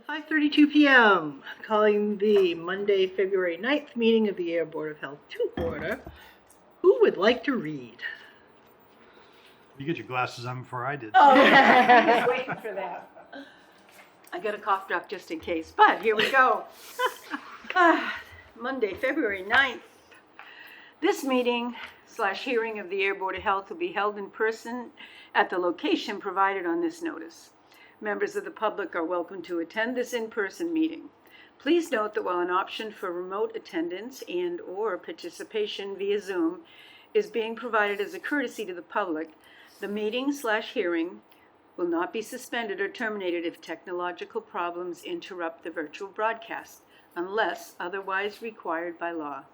5:32 p.m. Calling the Monday, February 9th meeting of the Ayer Board of Health to order. Who would like to read? You get your glasses on before I did. Oh, I was waiting for that. I got a cough drop just in case, but here we go. Monday, February 9th. This meeting/hearing of the Ayer Board of Health will be held in person at the location provided on this notice. Members of the public are welcome to attend this in-person meeting. Please note that while an option for remote attendance and/or participation via Zoom is being provided as a courtesy to the public, the meeting/hearing will not be suspended or terminated if technological problems interrupt the virtual broadcast, unless otherwise required by law.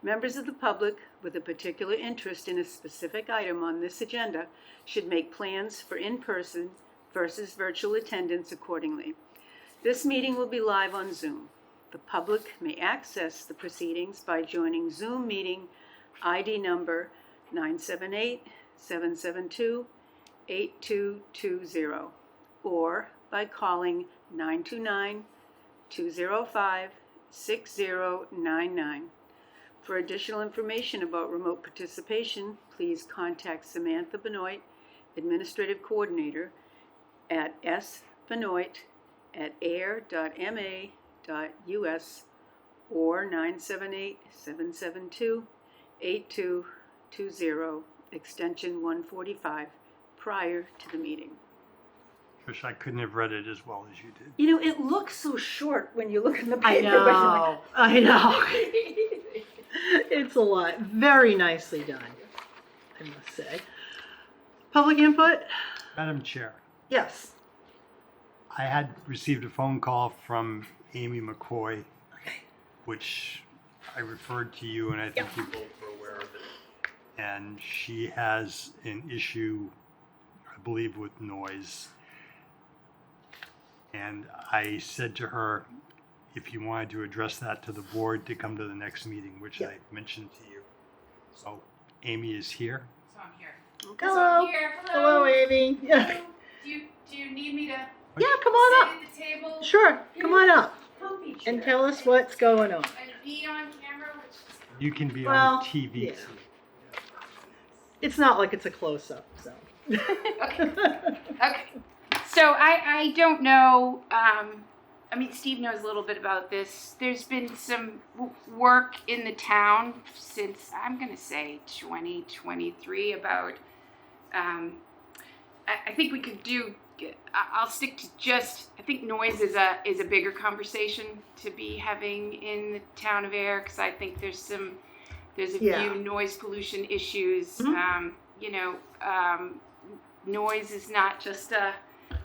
Members of the public with a particular interest in a specific item on this agenda should make plans for in-person versus virtual attendance accordingly. This meeting will be live on Zoom. The public may access the proceedings by joining Zoom meeting ID number 978-772-8220 or by calling 929-205-6099. For additional information about remote participation, please contact Samantha Benoit, Administrative Coordinator, at sbenoit@ayer.ma.us or 978-772-8220, extension 145, prior to the meeting. Trish, I couldn't have read it as well as you did. You know, it looks so short when you look in the paper. I know. It's a lot. Very nicely done, I must say. Public input? Madam Chair, Yes. I had received a phone call from Amy McCoy, which I referred to you, and I think you both were aware of it. And she has an issue, I believe, with noise. And I said to her, if you wanted to address that to the board, to come to the next meeting, which I mentioned to you. So Amy is here. So I'm here. Okay. So I'm here. Hello, Amy. Yeah. Do you need me to Yeah, come on sit up. at the table? Sure, come on up and tell us what's going on. And be on camera, which is You can be Well, on TV. yeah. It's not like it's a close-up, so. okay. So I don't know. I mean, Steve knows a little bit about this. There's been some work in the town since, I'm going to say 2023 about, I think we could do, I'll stick to just, I think noise is a bigger conversation to be having in the town of Ayer, because I think there's a few noise pollution issues. Mm-hmm. Noise is not just an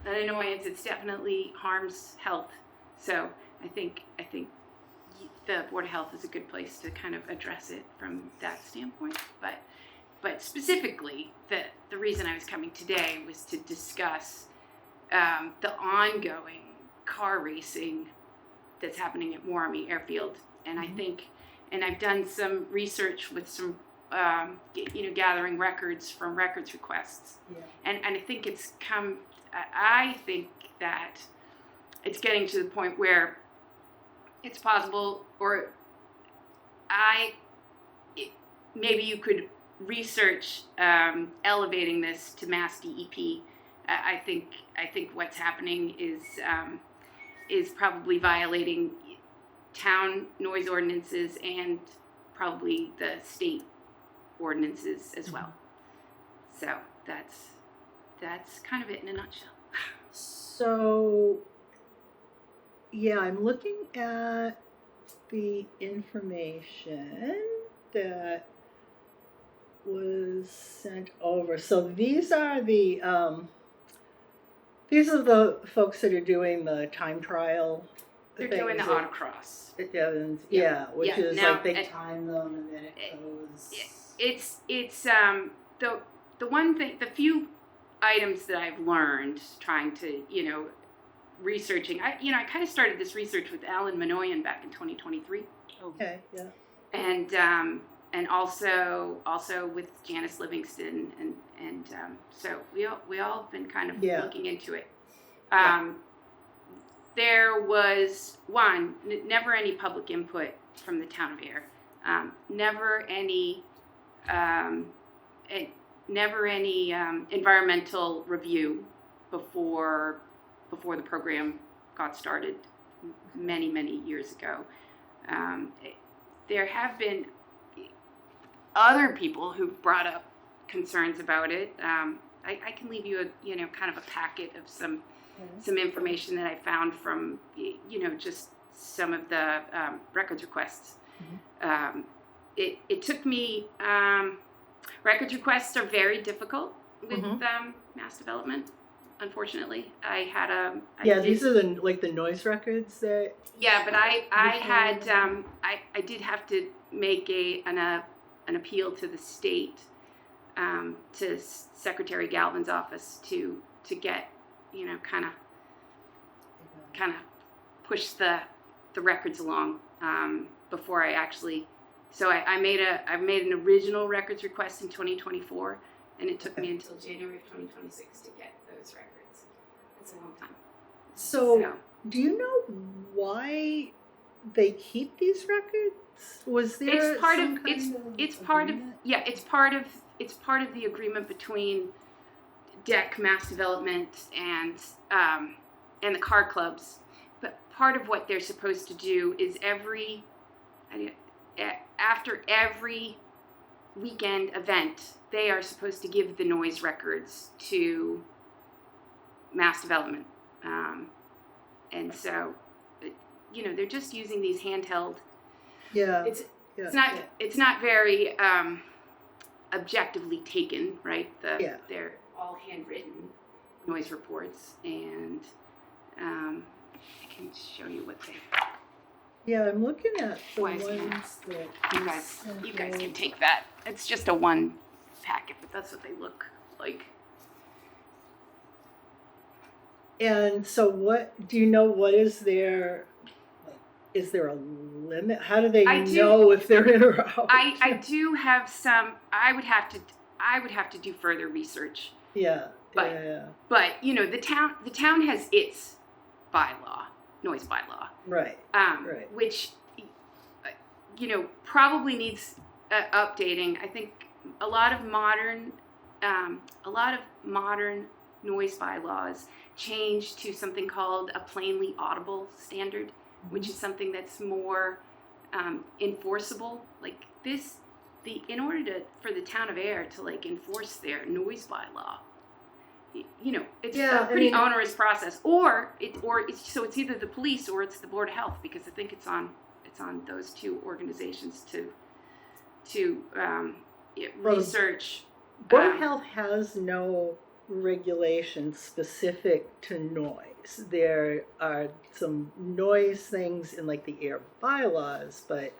annoyance, it's definitely harms health. So I think the Board of Health is a good place to kind of address it from that standpoint. But specifically, the reason I was coming today was to discuss the ongoing car racing that's happening at Waramy Airfield. And I think, and I've done some research with some, gathering records from records requests. Yeah. And I think I think that it's getting to the point where it's possible, or maybe you could research elevating this to Mass DEP. I think what's happening is probably violating town noise ordinances and probably the state ordinances as well. So that's kind of it in a nutshell. So, yeah, I'm looking at the information that was sent over. So these are the folks that are doing the time trial. They're doing the autocross. Which is now, like they time them and then it goes. It's the one thing, the few items that I've learned trying to, researching. I kind of started this research with Alan Minoyan back in 2023. Okay, yeah. And also with Janice Livingston and so we all have been kind of looking into it. there was never any public input from the town of Ayer, never any environmental review before the program got started many years ago. There have been other people who've brought up concerns about it. I can leave you kind of a packet of some information that I found from just some of the records requests. Mm-hmm. It took me. Records requests are very difficult with mass development. Unfortunately, these are the noise records that. Yeah, but I did have to make an appeal to the state, to Secretary Galvin's office to get kind of push the records along before I actually. So I made an original records request in 2024, and it took me until January of 2026 to get those records. That's a long time. So do you know why they keep these records? Was there it's part of the agreement between DEC, Mass Development, and the car clubs. But part of what they're supposed to do is after every weekend event, they are supposed to give the noise records to Mass Development, and so they're just using these handheld. Yeah. It's not very objectively taken, right? They're all handwritten noise reports, and I can show you what they. Yeah, I'm looking at the Why is ones that You guys can take that. It's just a one packet, but that's what they look like. And so what do you know, what is there a limit? How do they know if they're in or out? I do have some. I would have to do further research. Yeah. But the town has its noise bylaw. Right. Right. Which probably needs updating. I think a lot of modern noise bylaws change to something called a plainly audible standard, which is something that's more enforceable. Like this, in order for the town of Ayer to enforce their noise bylaw, it's a pretty onerous process. It's either the police or it's the Board of Health, because I think it's on those two organizations to research. Board of Health has no regulation specific to noise. There are some noise things in the Ayer bylaws, but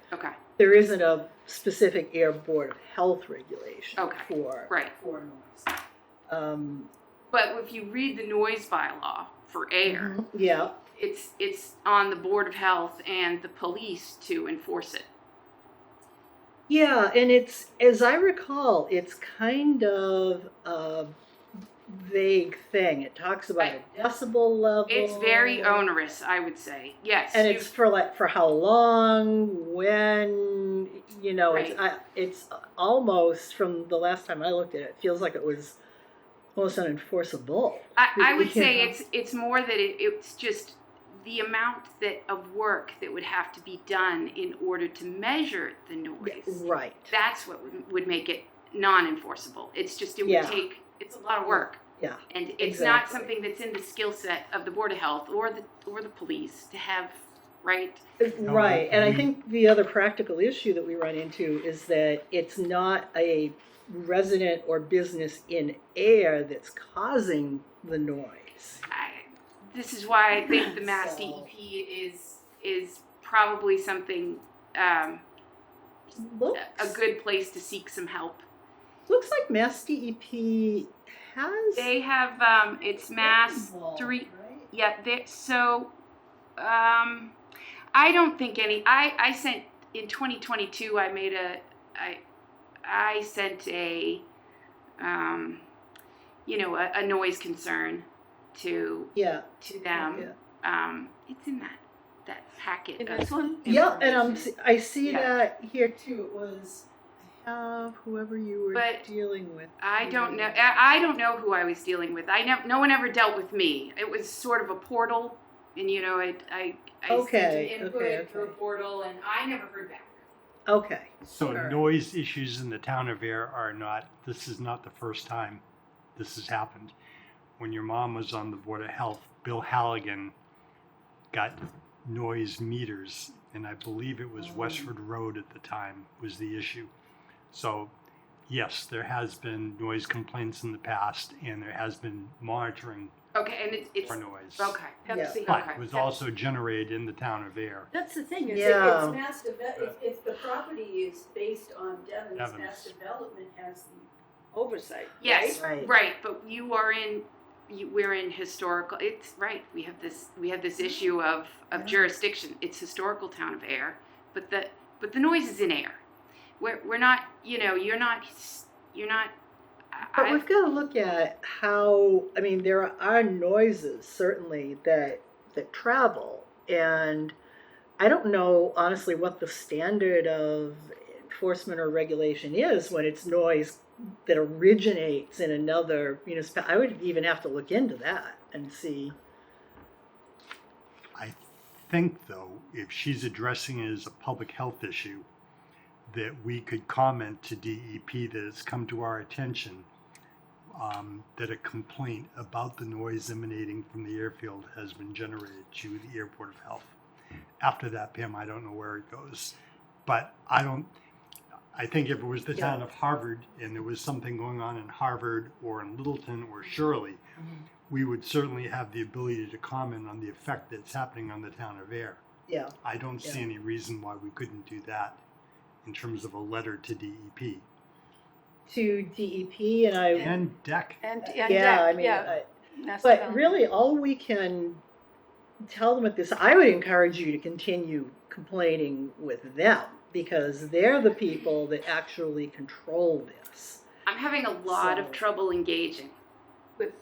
there isn't a specific Ayer Board of Health regulation for noise. But if you read the noise bylaw for Ayer, it's on the Board of Health and the police to enforce it. Yeah, and it's, as I recall, it's kind of a vague thing. It talks about a decibel level. It's very onerous, I would say. Yes. And it's for how long, when, it's almost, from the last time I looked at it, it feels like it was almost unenforceable. I would say it's more that it's just the amount of work that would have to be done in order to measure the noise. Yeah, right. That's what would make it non-enforceable. It's just it would take. It's a lot of work. Yeah. And it's not something that's in the skill set of the Board of Health or the police to have. Right. Right. And I think the other practical issue that we run into is that it's not a resident or business in Ayer that's causing the noise. This is why I think the Mass DEP is probably something a good place to seek some help. Looks like Mass DEP has. They have it's Mass involved, 3. Right? Yeah. So I don't think any. I sent in 2022. I sent a noise concern to them. Yeah. It's in that packet. In of this one? Yeah, and information. I see Yeah. that here too. It was, I have whoever you were But dealing with. I don't know. I don't know who I was dealing with. No one ever dealt with me. It was sort of a portal, and I Okay, sent an input okay, through a okay. portal, and I never heard back. Okay. So All right. noise issues in the town of Ayer this is not the first time this has happened. When your mom was on the Board of Health, Bill Halligan got noise meters, and I believe it was Westford Road at the time was the issue. So yes, there has been noise complaints in the past, and there has been monitoring Okay, and it's for noise. okay. Pepsi. But Okay. it was also generated in the town of Ayer. That's the thing, Yeah. it's mass if the property is based on Devon's, Devon's. mass development has the oversight, Yes, Right. right. But we're in historical. It's right. We have this issue of Yeah. jurisdiction. It's historical town of Ayer, but the noise is in Ayer. We're not. You're not. But we've got to look at how, I mean, there are noises certainly that travel, and I don't know honestly what the standard of enforcement or regulation is when it's noise that originates in another municipality. I would even have to look into that and see. I think, though, if she's addressing it as a public health issue, that we could comment to DEP that it's come to our attention that a complaint about the noise emanating from the airfield has been generated to the Air Board of Health. After that, Pam, I don't know where it goes. But I think if it was the town of Harvard and there was something going on in Harvard or in Littleton or Shirley, we would certainly have the ability to comment on the effect that's happening on the town of Ayer. Yeah. I don't see any reason why we couldn't do that in terms of a letter to DEP. To DEP And DEC. and yeah, that, I mean, mass but development. really all we can tell them at this, I would encourage you to continue complaining with them because they're the people that actually control this. I'm having a lot of So- trouble engaging. with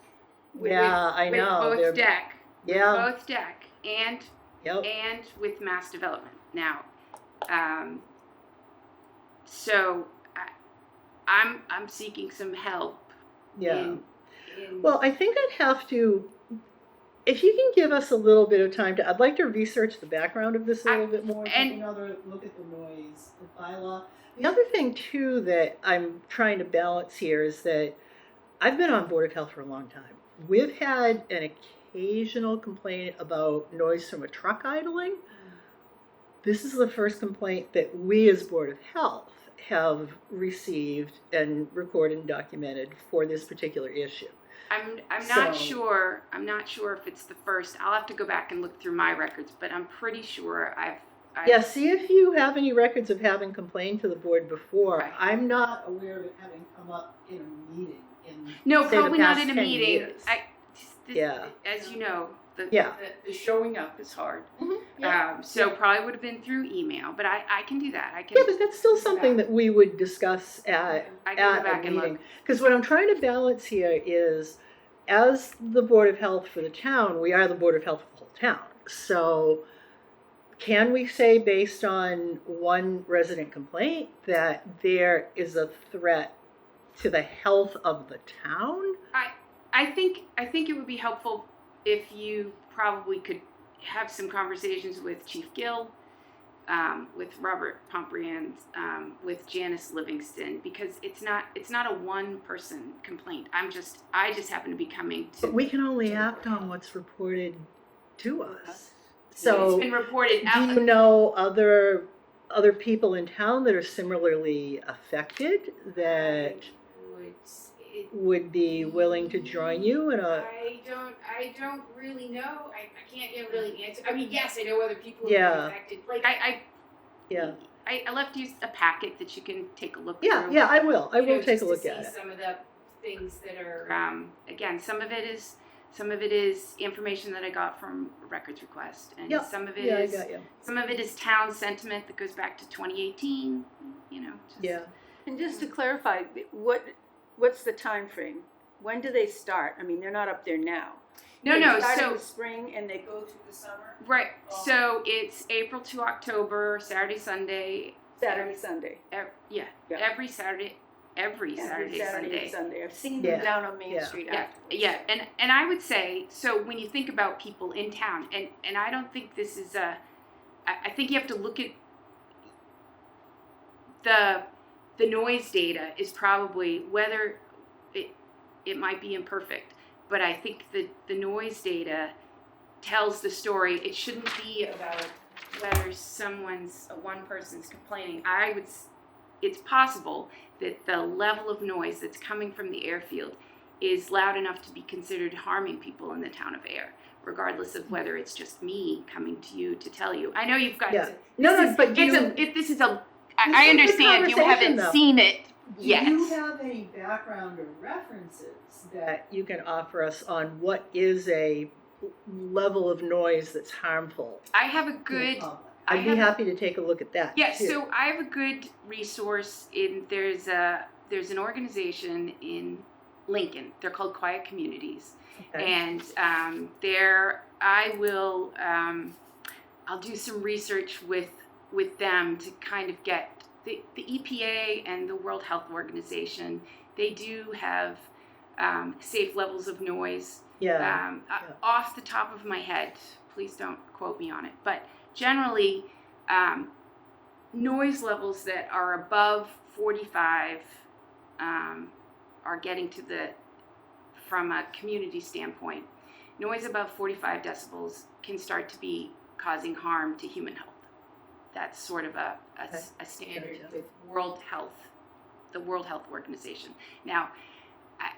Yeah, I know. With They're- both DEC. Yeah. With both DEC and Yep. and with mass development. Now, so I'm seeking some help. Yeah. in Well, I think I'd have to, if you can give us a little bit of time I'd like to research the background of this a little bit more, take and- another look at the noise, the bylaw. The other thing too that I'm trying to balance here is that I've been on Board of Health for a long time. We've had an occasional complaint about noise from a truck idling. This is the first complaint that we as Board of Health have received and recorded and documented for this particular issue. I'm not So- sure. I'm not sure if it's the first. I'll have to go back and look through my records, but I'm pretty sure I've Yeah, see if you have any records of having complained to the board before. Okay. I'm not aware of it having come up in a meeting in, No, say, the probably not past in a 10 meeting. years. Yeah. As you know, Yeah. the showing up is hard. Yeah. So probably would have been through email, but I can do that. I can. Yeah, but that's still something that we would discuss at I can go a back and meeting. look. Because what I'm trying to balance here is, as the Board of Health for the town, we are the Board of Health for the whole town. So can we say, based on one resident complaint, that there is a threat to the health of the town? I think it would be helpful if you probably could have some conversations with Chief Gill, with Robert Pomprian, with Janice Livingston, because it's not a one person complaint. I just happen to be coming to. But we can only to the act Board of on Health. what's reported to us. It's So been reported. do you know other people in town that are similarly affected that would be willing to join you in a? I don't really know. I can't really answer. I mean, yes, I know other people who Yeah. are affected. Like Yeah. I left you a packet that you can take a look Yeah, through. yeah, I will. I You know, will take just a look to at see it. some of the things that are again, some of it is information that I got from a records request, and Yep. some of it Yeah, I is got you. some of it is town sentiment that goes back to 2018. You know. Just, Yeah. And just to clarify, what's the time frame? When do they start? I mean, they're not up there now. No, They no. start in So the spring and they go through the summer. right. Oh. So it's April to October, Saturday, Sunday. Saturday, Sunday. Yeah, Yeah. every Saturday, Sunday. I've seen Yeah. them down on Main Yeah. Street Yeah, afterwards. yeah, and I would say, so when you think about people in town, and I don't think this is I think you have to look at the noise data is probably, whether it might be imperfect, but I think the noise data tells the story. It shouldn't be about whether one person's complaining. It's possible that the level of noise that's coming from the airfield is loud enough to be considered harming people in the town of Ayer, regardless of whether it's just me coming to you to tell you. I know you've got Yeah. to. I This is a understand you conversation, haven't though. seen it yet. Do you have any background or references that you can offer us on what is a level of noise that's harmful I have a to the good. public? I I'd be have- happy to take a look at that. Yeah, too. so I have a good resource. There's an organization in Lincoln. They're called Quiet Communities, Okay. and I'll do some research with them to kind of get the EPA and the World Health Organization. They do have safe levels of noise. Yeah. Off the top of my head, please don't quote me on it, but generally, noise levels that are above 45 are getting to from a community standpoint, noise above 45 decibels can start to be causing harm to human health. That's sort of a standard Gotcha. with the World Health Organization. Now,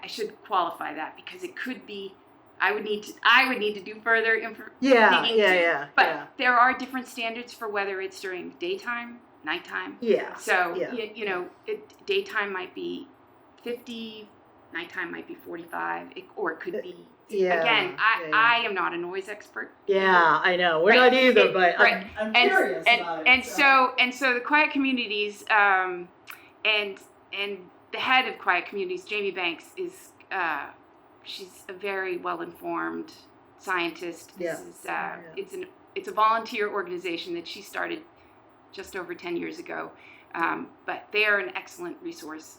I should qualify that because it could be. I would need to do further digging too. But there are different standards for whether it's during daytime, nighttime. Yeah. So Yeah. Daytime might be 50, nighttime might be 45, or it could be. Yeah. Again, I am not a noise expert. Yeah, I know. We're not either, but I'm curious about it. So the Quiet Communities, and the head of Quiet Communities, Jamie Banks, is she's a very well-informed scientist. Yeah. It's a volunteer organization that she started just over 10 years ago, but they are an excellent resource.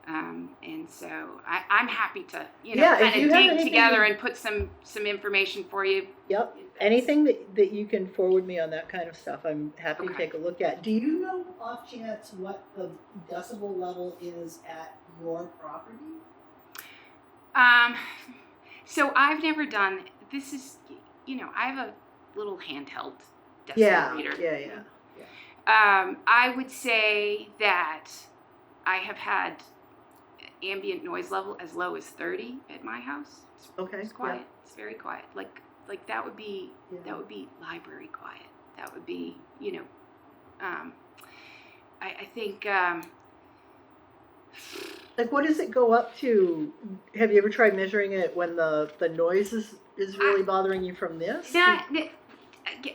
And so I'm happy to, kind of dig together and put some information for you. Yep. Anything that you can forward me on that kind of stuff, I'm happy to Okay. take a look at. Do you know off chance what the decibel level is at your property? So I've never done, this is, I have a little handheld decibel Yeah, reader. yeah. I would say that I have had ambient noise level as low as 30 at my house. Okay. It's quiet. It's very quiet. Like that would be Yeah. library quiet. That would be, I think. Like, what does it go up to? Have you ever tried measuring it when the noise is really bothering you from this?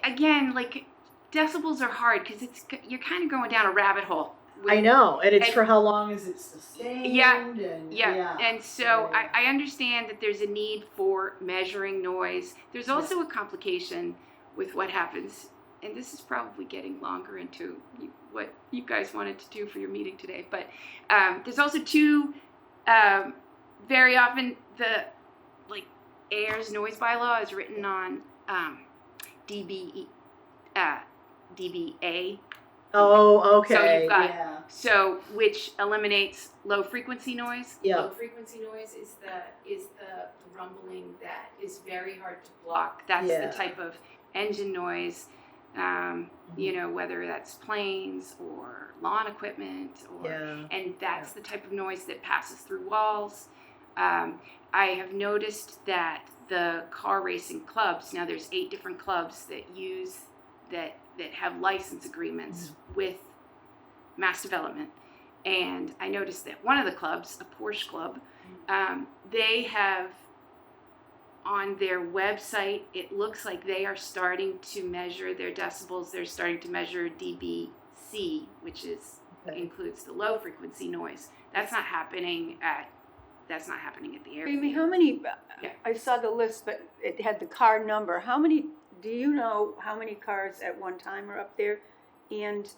Again, like decibels are hard because you're kind of going down a rabbit hole. I know, and it's for how long is it sustained? Yeah. And so I understand that there's a need for measuring noise. There's also a complication with what happens, and this is probably getting longer into what you guys wanted to do for your meeting today, but there's also very often Ayer's noise bylaw is written on dBA. Oh, okay. So you've got yeah. which eliminates low frequency noise. Yeah. Low frequency noise is the rumbling that is very hard to block. That's Yeah. the type of engine noise, whether that's planes or lawn equipment, and that's the type of noise that passes through walls. I have noticed that the car racing clubs, now there's 8 different clubs that have license agreements with Mass Development, and I noticed that one of the clubs, a Porsche club, they have on their website, it looks like they are starting to measure their decibels. They're starting to measure dBc, which includes the low frequency noise. That's not happening at that's not happening at the Amy, airfield. how many, Yeah. I saw the list, but it had the car number. How many, do you know how many cars at one time are up there? And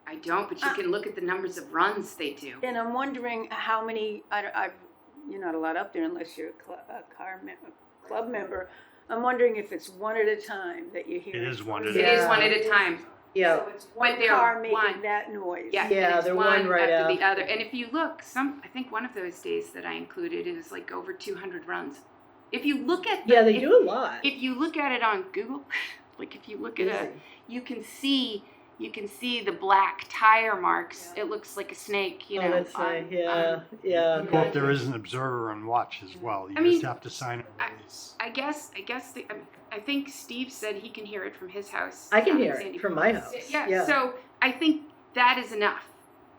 I don't, but you can look at the numbers of runs they do. And I'm wondering how many, you're not allowed up there unless you're a club member. I'm wondering if it's one at a time that you hear. It is one at It a is time. one at a time. Yeah. So it's one But they're car making one. that noise. Yeah, Yeah, and it's they're one one right after the after. other. And if you look, I think one of those days that I included, it was like over 200 runs. If you look at Yeah, they do a lot. If you look at it on Google, like if you look at Easy. you can see the black tire marks. It looks like a snake, you Oh, know. that's right. on- Yeah, yeah. Well, there is an observer and watch as well. You I mean, just have to sign a release. I guess I think Steve said he can hear it from his house. I can down in hear Sandy it from Point. my house. Yeah, Yeah. so I think that is enough.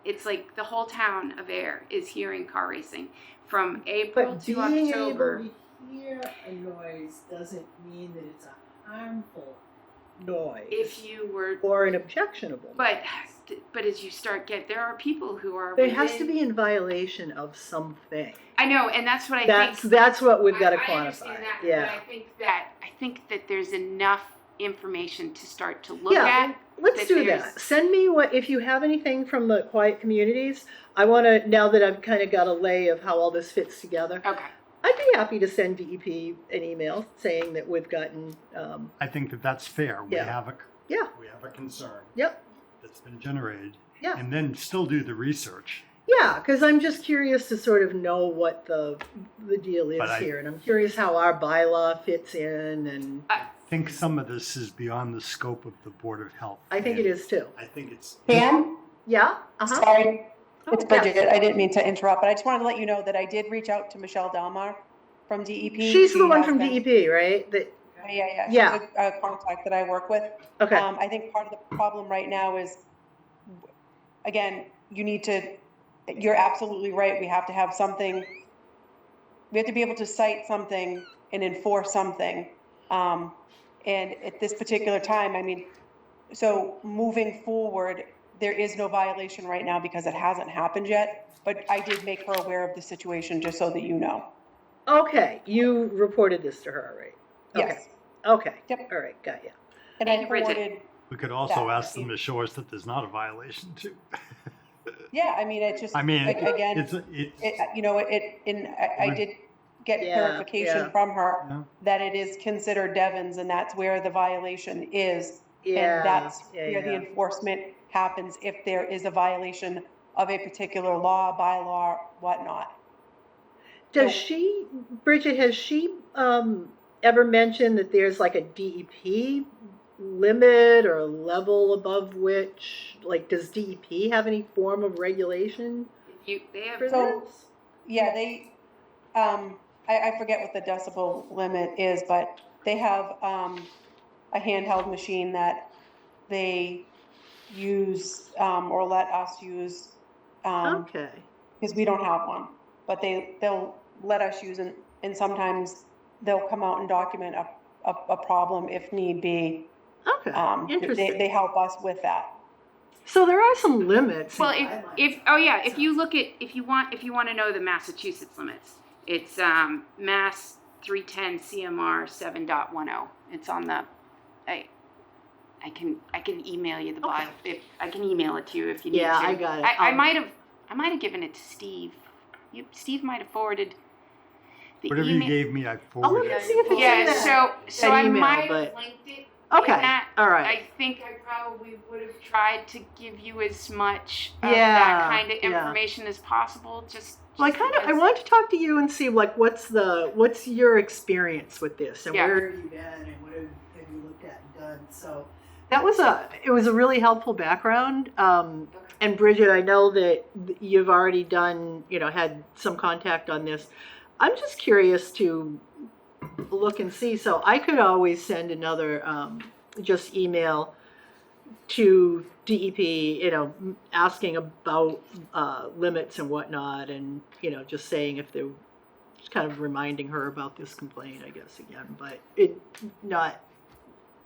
It's like the whole town of Ayer is hearing car racing from April But to being October. able to hear a noise doesn't mean that it's a harmful noise If you were, or an objectionable. but as you start there are people who are. There has to within- be in violation of something. I know, and that's what I That's think. that's what we've got to I understand quantify. that, but Yeah. I think that there's enough information to start to look Yeah. at. Let's that do there's- that. Send me if you have anything from the quiet communities. I want to, now that I've kind of got a lay of how all this fits together, Okay. I'd be happy to send DEP an email saying that we've gotten, I think that that's fair. We Yeah. have Yeah. we have a concern Yep. that's been generated. Yeah. And then still do the research. Yeah, because I'm just curious to sort of know what the deal is But here, and I'm curious how our bylaw fits in, and I think some of this is beyond the scope of the Board of Health. I think it is too. I think it's. Pam, Yeah. sorry, it's Oh, Bridget. I didn't mean to interrupt, but I just wanted to let you know that I did reach out to Michelle Delmar from DEP. She's She the one has from been- DEP, right? That. Yeah. Yeah. She's a contact that I work with. Okay. I think part of the problem right now is, again, you're absolutely right. We have to have something, we have to be able to cite something and enforce something. And at this particular time, I mean, so moving forward, there is no violation right now because it hasn't happened yet. But I did make her aware of the situation just so that you know. Okay, you reported this to her, right? Yes. Okay. Yep. All right, got you. And Thank I you, Bridget. forwarded, We could also that- ask them to show us that there's not a violation too. yeah, I mean, it's just, I mean, again, it's I did get Yeah, clarification yeah. from her Yeah. that it is considered Devon's and that's where the violation is. Yeah. And that's yeah, where the yeah. enforcement happens if there is a violation of a particular law, bylaw, whatnot. Does So- she, Bridget, has she ever mentioned that there's like a DEP limit or a level above which, like, does DEP have any form of regulation They have for So- this? Yeah, they, I forget what the decibel limit is, but they have a handheld machine that they use or let us use Okay. because we don't have one. But they'll let us use it, and sometimes they'll come out and document a problem if need be. Okay. Interesting. They help us with that. So there are some limits. Well, and if guidelines. if you look at if you want to know the Massachusetts limits, it's Mass 310 CMR 7.10. It's on the I can email you the Okay. bylaw. If I can email it to you if you need Yeah, to. I got it. I might have given it to Steve. Steve might have forwarded the Whatever you email. gave me, I I'll forwarded. look and see if it's in Yeah, that. so that I email, might but- have linked it. Okay. In that, All right. I think I probably would have tried to give you as much of Yeah, that kind of yeah. information as possible. Just Well, I because- want to talk to you and see like what's your experience with this and Yeah. where have you been and what have you looked at and done. So it was a really helpful background. And Bridget, I know that you've already done, had some contact on this. I'm just curious to look and see. So I could always send another just email to DEP, asking about limits and whatnot, and just saying if they're just kind of reminding her about this complaint, I guess again, but it not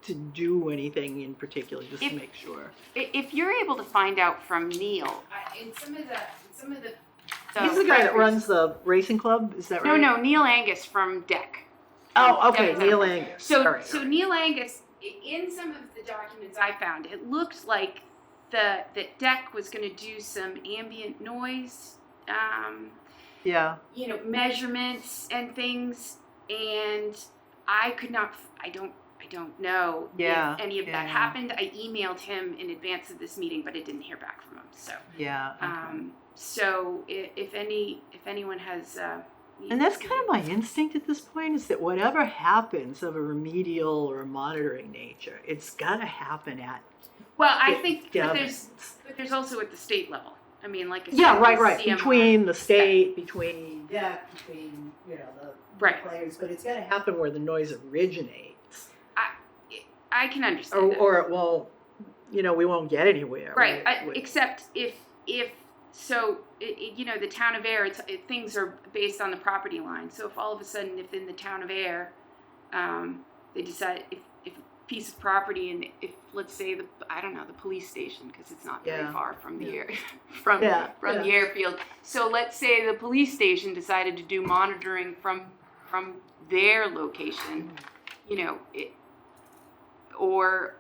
to do anything in particular, just to make sure. If you're able to find out from Neil in some of the He's the guy that runs the racing club, is that No, right? no, Neil Angus from DEC. Oh, okay, Devon's Neil Enterprise. Angus. So, All right, so Neil Angus, in some of the documents I found, it looked like that DEC was going to do some ambient noise, yeah, measurements and things, and I could not. I don't know Yeah, if any of that yeah. happened. I emailed him in advance of this meeting, but I didn't hear back from him. So, yeah. Okay. so if anyone has, And that's kind of my instinct at this point, is that whatever happens of a remedial or a monitoring nature, it's got to happen at. well, I think Yeah. but there's also at the state level. I mean, like I said, Yeah, right, the right. CMR Between the state, between between the Right. players, but it's got to happen where the noise originates, I can understand that. or it won't. We won't get anywhere. Right, with- except if so, the town of Ayer, things are based on the property line. So if all of a sudden, if in the town of Ayer, they decide if a piece of property, and if let's say the police station, because it's not very Yeah. far from the Yeah. air from Yeah, the airfield. So let's say the police station decided to do monitoring from their location, or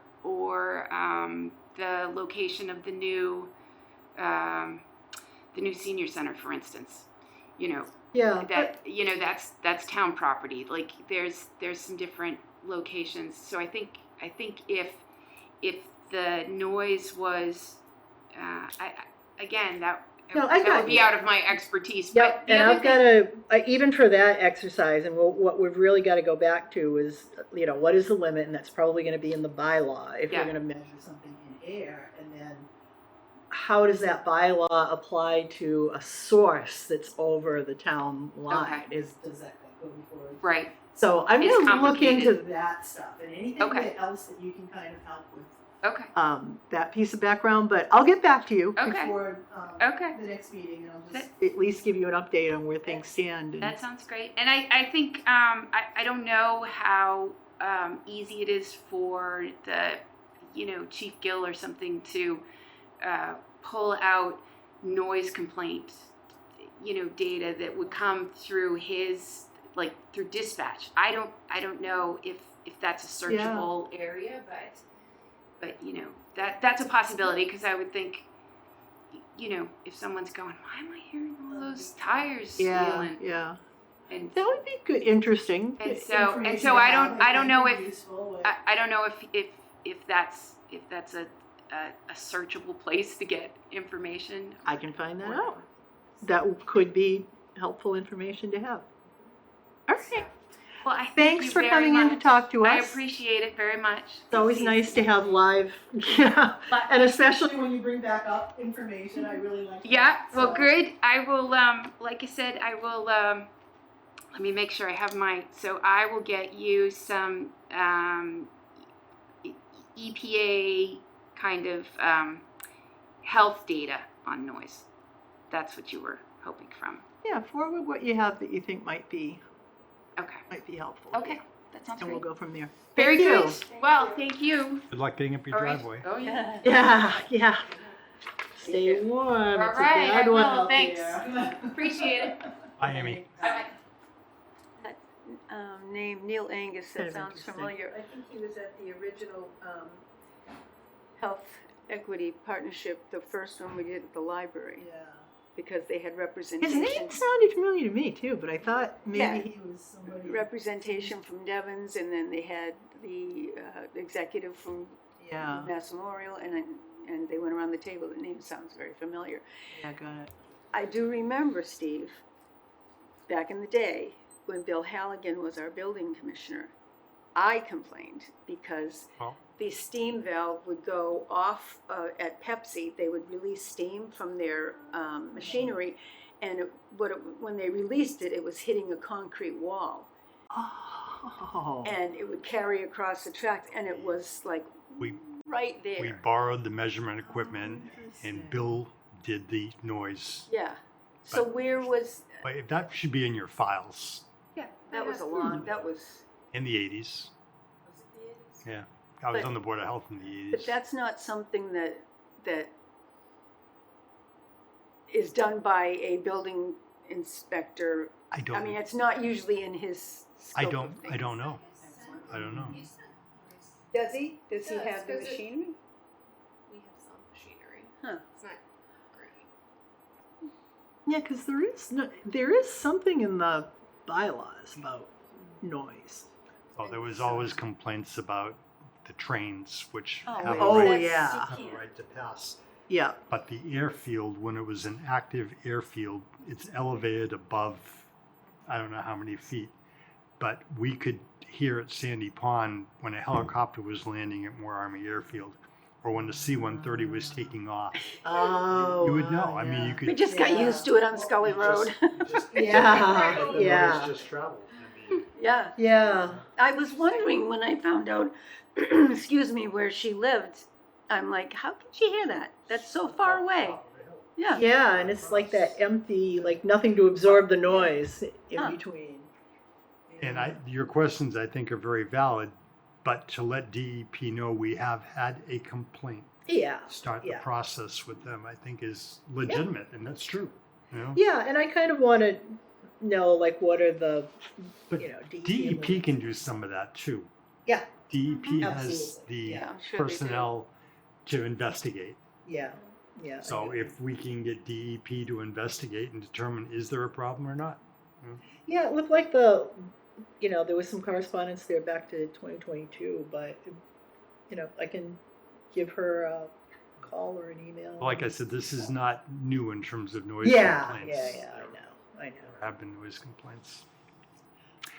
the location of the new senior center, for instance. Yeah. That's town property. Like there's some different locations. So I think if the noise was, that would be out of my expertise. Yep, But the and other I've got to, even for that exercise, and what we've really got to go back to is, what is the limit, and that's probably going to be in the bylaw if Yeah. we're going to measure something in air, and then how does that bylaw apply to a source that's over the town line? Okay. Does that go before? right. So I'm It's going to look into complicated. that stuff, and anything Okay. else that you can kind of help with. Okay. That piece of background, but I'll get back to you Okay. before Okay. the next meeting, and I'll just at least give you an update on where things stand. And That sounds great. And I think I don't know how easy it is for the Chief Gill or something to pull out noise complaint data that would come through his through dispatch. I don't know if that's a searchable area, but that's a possibility, because I would think if someone's going, why am I hearing all those tires squealing? yeah. And That would be good, interesting. And so I information don't to have. I don't know That'd if be useful. I don't know if that's a searchable place to get information. I can find that out. That could be helpful information to have. All right. Well, I thank Thanks you for very coming in to much. talk to us. I appreciate it very much. It's always nice to have live, and especially when you bring back up information. I really like that. Yeah, well, So- good. I will, like I said, I will, let me make sure I have so I will get you some EPA kind of health data on noise. That's what you were hoping from. Yeah, forward what you have that you think might be helpful. Okay, that sounds And great. we'll go from there. Very Thank good. you. Well, thank you. Good luck getting up your All right. driveway. Oh, yeah. Yeah. Stay warm. All It's a right, bad I one will. out Thanks. there. Appreciate it. Bye, Amy. Bye-bye. Name Neil Angus, Kind that of sounds interesting. familiar. I think he was at the original Health Equity Partnership, the first one we did at the library, Yeah. because they had His representation. name sounded familiar to me too, but I thought maybe Yeah. he was somebody. Representation from Devon's, and then they had the executive from Yeah. Mass Memorial, and they went around the table. The name sounds very familiar. Yeah, got it. I do remember, Steve, back in the day, when Bill Halligan was our building commissioner, I complained because Well. the steam valve would go off at Pepsi. They would release steam from their machinery, and when they released it, it was hitting a concrete wall, Oh. and it would carry across the track, and it was like We right there. we borrowed the measurement equipment, and Bill did the noise. Yeah. So where was But that should be in your files Yeah. that? Was a Hmm. long. That was. in the 80s. Was it the 80s? Yeah, I was But- on the Board of Health in the 80s. But that's not something that is done by a building inspector. I I mean, don't, it's not usually in his I scope don't, of I things. don't know. I don't know. Does he? Does he Does, have the 'cause it- machinery? We have some machinery. Huh. It's not great. Yeah, because there is something in the bylaws about noise. Well, there was always complaints about the trains, which Oh, have Oh, a right, yeah. have a right to pass. Yeah. But the airfield, when it was an active airfield, it's elevated above, I don't know how many feet. But we could hear at Sandy Pond when a helicopter was landing at Moore Army Airfield, or when the C-130 was taking off. Oh. You would know. I mean, you yeah. could. We just got Yeah. used to it on Scully Road. Yeah, The yeah. noise just traveled. I mean, Yeah. Yeah. I was wondering when I found out, excuse me, where she lived. I'm like, how can she hear that? That's so far away. Yeah. Yeah, and it's like that empty, like nothing to absorb the noise in Huh. between. And your questions, I think, are very valid, but to let DEP know we have had a complaint, Yeah. start the Yeah. process with them, I think is legitimate, and that's true. You know? Yeah, and I kind of want to know, like, what are the, But you know, DEP can do some of that too. Yeah. DEP has Absolutely. the Yeah, I'm sure they do. personnel to investigate. Yeah. Yeah. I So know. if we can get DEP to investigate and determine is there a problem or not. Yeah, it looked like there was some correspondence there back to 2022, but, I can give her a call or an email. Like I said, this is not new in terms of noise Yeah, complaints. yeah, I know. There have been noise complaints.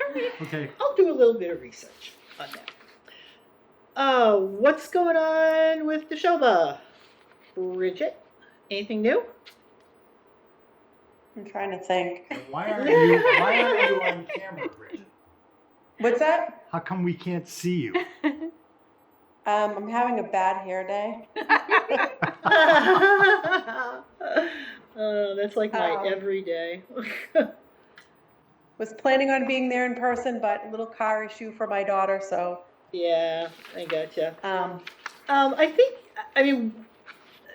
All right. Okay, I'll do a little bit of research on that. What's going on with Neshoba? Bridget, anything new? I'm trying to think. why aren't you on camera, Bridget? What's that? How come we can't see you? I'm having a bad hair day. That's like my Um, everyday. Was planning on being there in person, but a little car issue for my daughter, so, Yeah, I gotcha. um, I mean,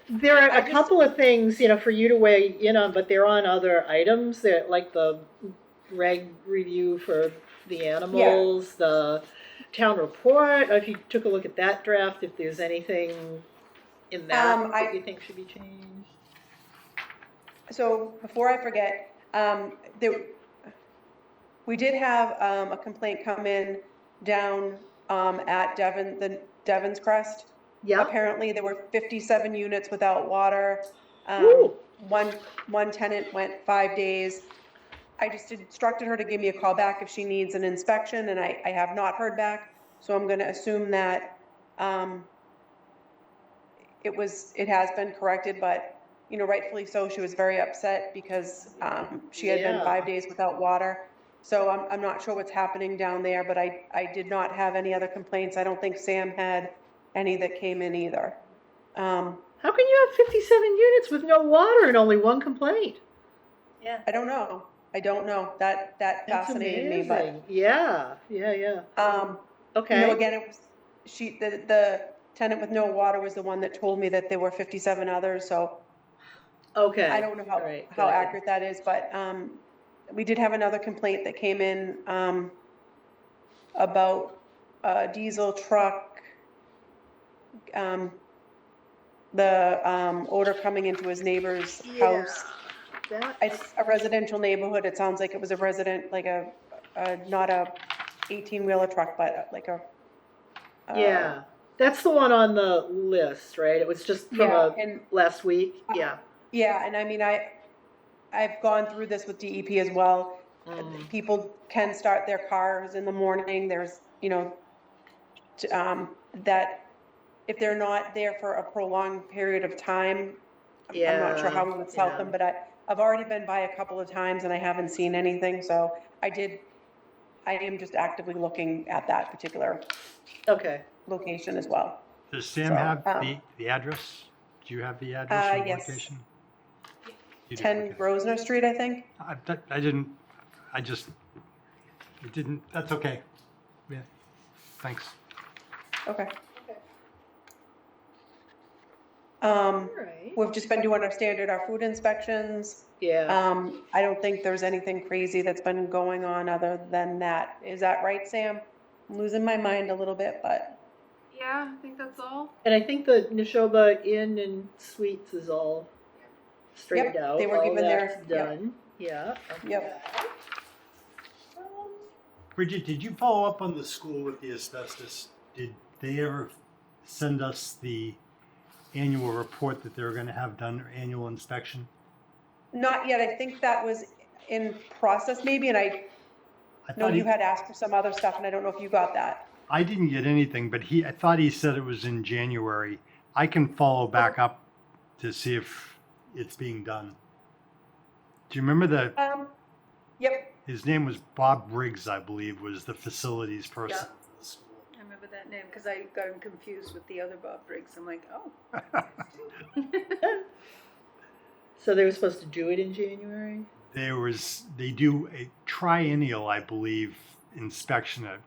there are I a just- couple of things, for you to weigh in on, but they're on other items. They're like the reg review for the animals, the town report. I don't know if you took a look at that draft, if there's anything in that that you think should be changed. so before I forget, we did have, a complaint come in down, at Devon's Crest. Yeah. Apparently, there were 57 units without water. Woo. One tenant went 5 days. I just instructed her to give me a call back if she needs an inspection, and I have not heard back. So I'm gonna assume that, it has been corrected, but, rightfully so, she was very upset because, she had been Yeah. 5 days without water. So I'm not sure what's happening down there, but I did not have any other complaints. I don't think Sam had any that came in either. How can you have 57 units with no water and only one complaint? I don't know. That That's fascinated me, but, amazing. Yeah. Okay. again, it was, the tenant with no water was the one that told me that there were 57 others, so Okay. I don't know All right, how got it. accurate that is, but, we did have another complaint that came in, about a diesel truck, the, odor coming into his neighbor's house. That, It's a residential neighborhood. It sounds like it was a resident, like not a 18-wheeler truck, but like a. yeah, that's the one on the list, right? It was just from Yeah, and, last week. Yeah. yeah, and I mean, I've gone through this with DEP as well. People can start their cars in the morning. There's, that if they're not there for a prolonged period of time, I'm not sure how it's helped them, but I've already been by a couple of times and I haven't seen anything, so I am just actively looking at that particular Okay. location as well. Does Sam So, have the address? Do you have the address or the yes. location? You do, 10 okay. Grosvenor Street, I think. That's okay. Yeah, thanks. Okay. Right. We've just been doing our food inspections. Yeah. I don't think there's anything crazy that's been going on other than that. Is that right, Sam? I'm losing my mind a little bit, but Yeah, I think that's all. And I think the Neshoba Inn and Suites is all straightened Yep, out. they were All given their- that's yep. done. Yeah. Okay. Yep. Bridget, did you follow up on the school with the asbestos? Did they ever send us the annual report that they were going to have done, or annual inspection? Not yet. I think that was in process maybe, and I I know thought you had asked for some other stuff, and I don't know if you got that. I didn't get anything, but I thought he said it was in January. I can follow back up to see if it's being done. Do you remember Yep. his name was Bob Briggs, I believe, was the facilities person Yeah. for the school. I remember that name because I got him confused with the other Bob Briggs. I'm like, oh. So they were supposed to do it in January? They do a triennial, I believe, inspection. I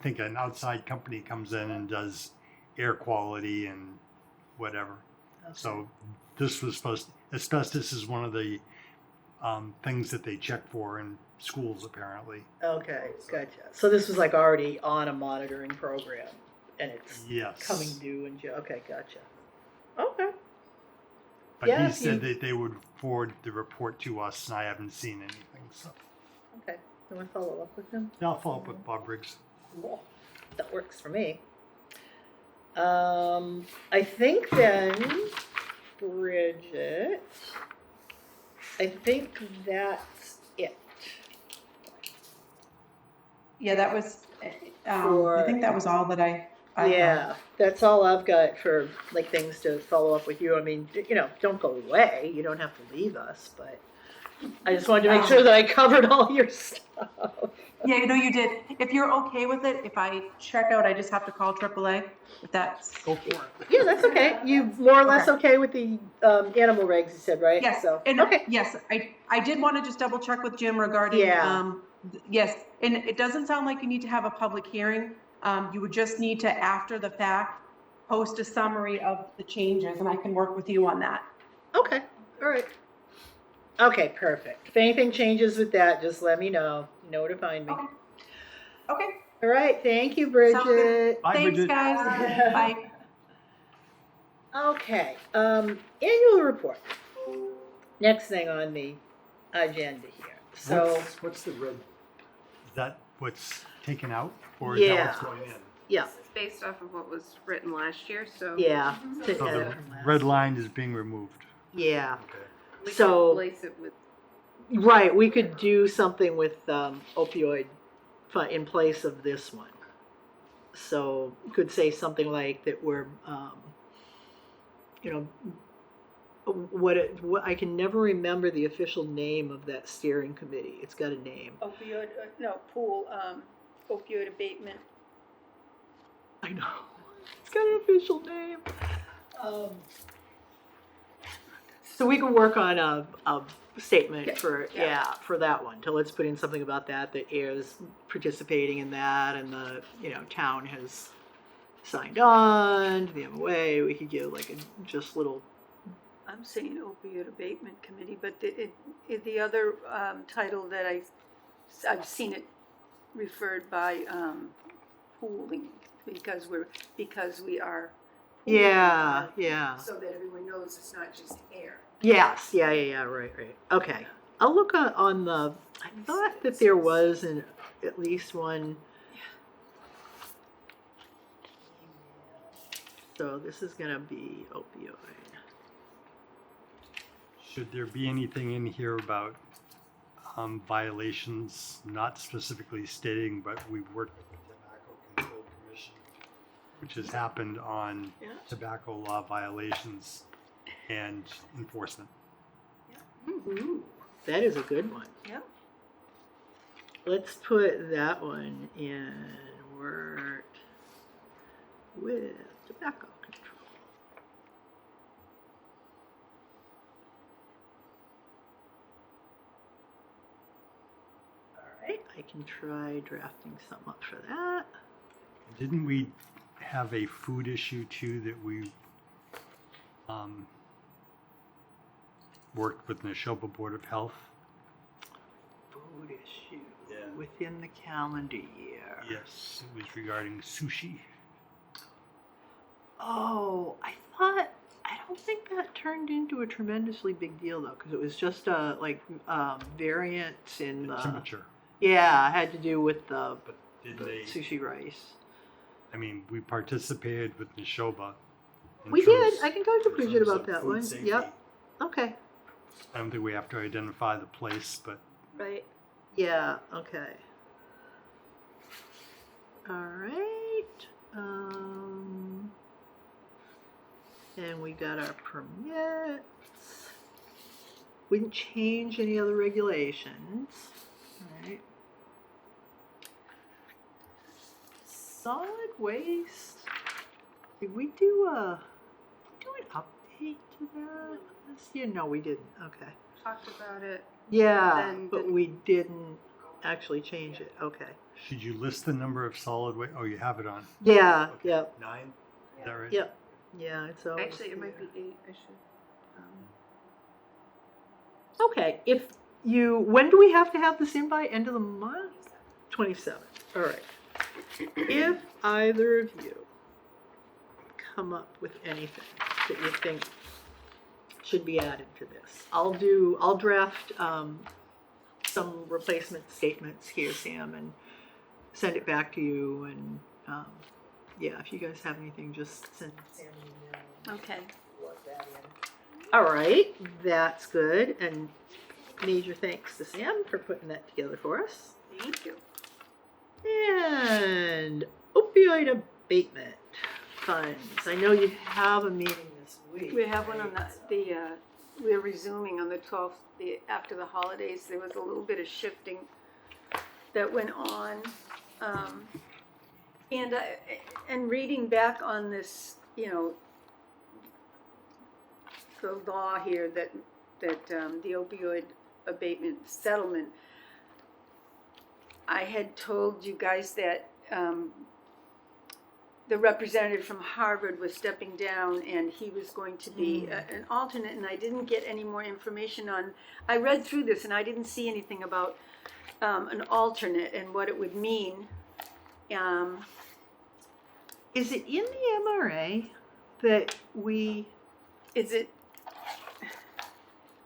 think an outside company comes in and does air quality and whatever. Okay. So this was asbestos is one of the things that they check for in schools, apparently. Okay, gotcha. So this was like already on a monitoring program and it's Yes. coming due in June. Okay, gotcha. Okay. But Yeah, he if said you- that they would forward the report to us, and I haven't seen anything. So Okay. You want to follow up with them? yeah, I'll follow up with Bob Briggs. Cool. That works for me. I think then, Bridget, I think that's it. Yeah, that was, For- I think that was all that I Yeah, that's all I've got for like things to follow up with you. I mean, don't go away. You don't have to leave us, but I just wanted to make sure that I covered all your stuff. Yeah, you did. If you're okay with it, if I check out, I just have to call AAA, if that's. Go for it. Yeah, that's okay. You more or less okay with the animal regs, you said, right? Yes, So, and okay. yes, I did want to just double check with Jim regarding, Yeah. yes, and it doesn't sound like you need to have a public hearing. You would just need to, after the fact, post a summary of the changes, and I can work with you on that. Okay, all right. Okay, perfect. If anything changes with that, just let me know. You know where to find me. Okay. Okay, All right, thank you, Sounds Bridget. good. Bye, Thanks, Bridget. guys. Bye. Okay, annual report. Next thing on the agenda here. So, what's the red? Is that what's taken out, or is that Yeah. what's going in? yeah, This is based off of what was written last year, so. yeah. So to So edit the from last. red line is being removed. Yeah, Okay. we can So- replace it with, right, we could do something with opioid in place of this one. So, you could say something like that we're, what I can never remember the official name of that steering committee. It's got a name. Opioid, opioid abatement. I know. It's got an official name. So we can work on a statement for for that one. So let's put in something about that Ayer's participating in that, and the town has signed on to the MOA. We could give like a just little. I'm saying opioid abatement committee, but the other title that I've seen it referred by pooling because we are pooling Yeah, it, yeah. so that everyone knows it's not just air. Yes, yeah, right. Okay. I'll look on the, I thought that there was at least one. So this is gonna be opioid. Should there be anything in here about violations, not specifically stating, but we've worked with the Tobacco Control Commission, which has happened on Yeah. tobacco law violations and enforcement. Ooh, that is a good one. Yeah. Let's put that one in worked with tobacco control. All right, I can try drafting something up for that. Didn't we have a food issue too that we Worked with Neshoba Board of Health. Food issue Yeah. within the calendar year. Yes, it was regarding sushi. Oh, I don't think that turned into a tremendously big deal though, because it was just a variant in the Temperature. Yeah, it had to do with the But did they, sushi rice. I mean, we participated with Neshoba. in We terms- did. I can talk to in Bridget terms about of that food one. safety. Yep. Okay. I don't think we have to identify the place, but Right. Yeah. Okay. All right. And we got our permits. We didn't change any other regulations. All right. Solid waste. Did we do an update to that this year? No, we didn't. Okay. Talked about it. Yeah, Then but didn't- we didn't actually change it. Okay. should you list the number of solid waste? Oh, you have it on. Yeah. Okay. Yep. 9? Is that right? Yep. Yeah. It's always Actually, it might here. be 8. I should. Okay, when do we have to have this in by? End of the month? 27th. All right. If either of you come up with anything that you think should be added to this, I'll draft some replacement statements here, Sam, and send it back to you. And yeah, if you guys have anything, just send Sam an email. Okay. Plug that in. All right, that's good. And major thanks to Sam for putting that together for us. Thank you. And opioid abatement funds. I know you have a meeting this week. We have one on right? we're resuming on the 12th, after the holidays. There was a little bit of shifting that went on. And reading back on this, the law here that the opioid abatement settlement, I had told you guys that the representative from Harvard was stepping down and he was going to be an alternate, and I didn't get any more information on. I read through this and I didn't see anything about an alternate and what it would mean. Is it in the MRA that we Is it?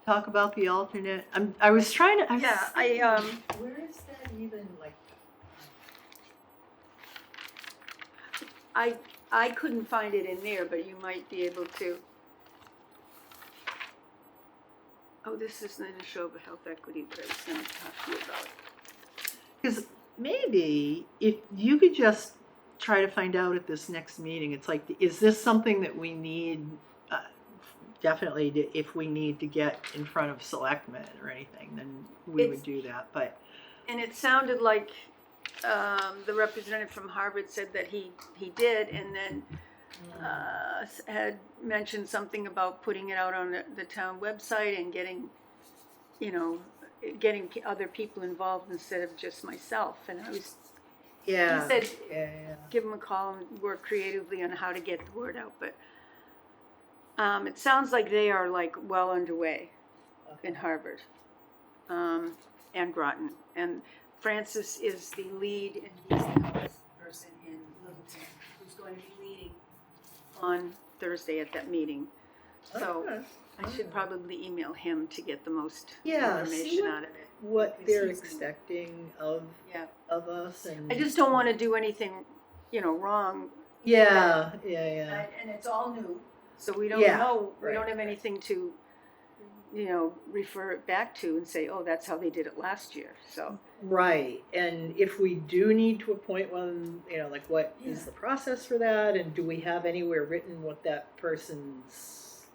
talk about the alternate? I was trying to. Yeah, Where is that even like? I couldn't find it in there, but you might be able to. Oh, this is the Neshoba Health Equity that I was going to talk to you about. Because maybe if you could just try to find out at this next meeting, it's like, is this something that we need? Definitely, if we need to get in front of selectmen or anything, then we would do that. But And it sounded like the representative from Harvard said that he did, and then had mentioned something about putting it out on the town website and getting other people involved instead of just myself. And he said, give him a call and work creatively on how to get the word out. But it sounds like they are well underway in Harvard and Groton. And Francis is the lead, and he's the health person in Littleton who's going to be leading on Thursday at that meeting. So I should probably email him to get the most information out of it. what they're expecting of Yeah. us, and I just don't want to do anything, wrong. yeah. And it's all new, so we don't Yeah, know. We right, don't have anything to, refer it back to and say, oh, that's how they did it last year. So Right, and if we do need to appoint one, what is the process for that, and do we have anywhere written what that person's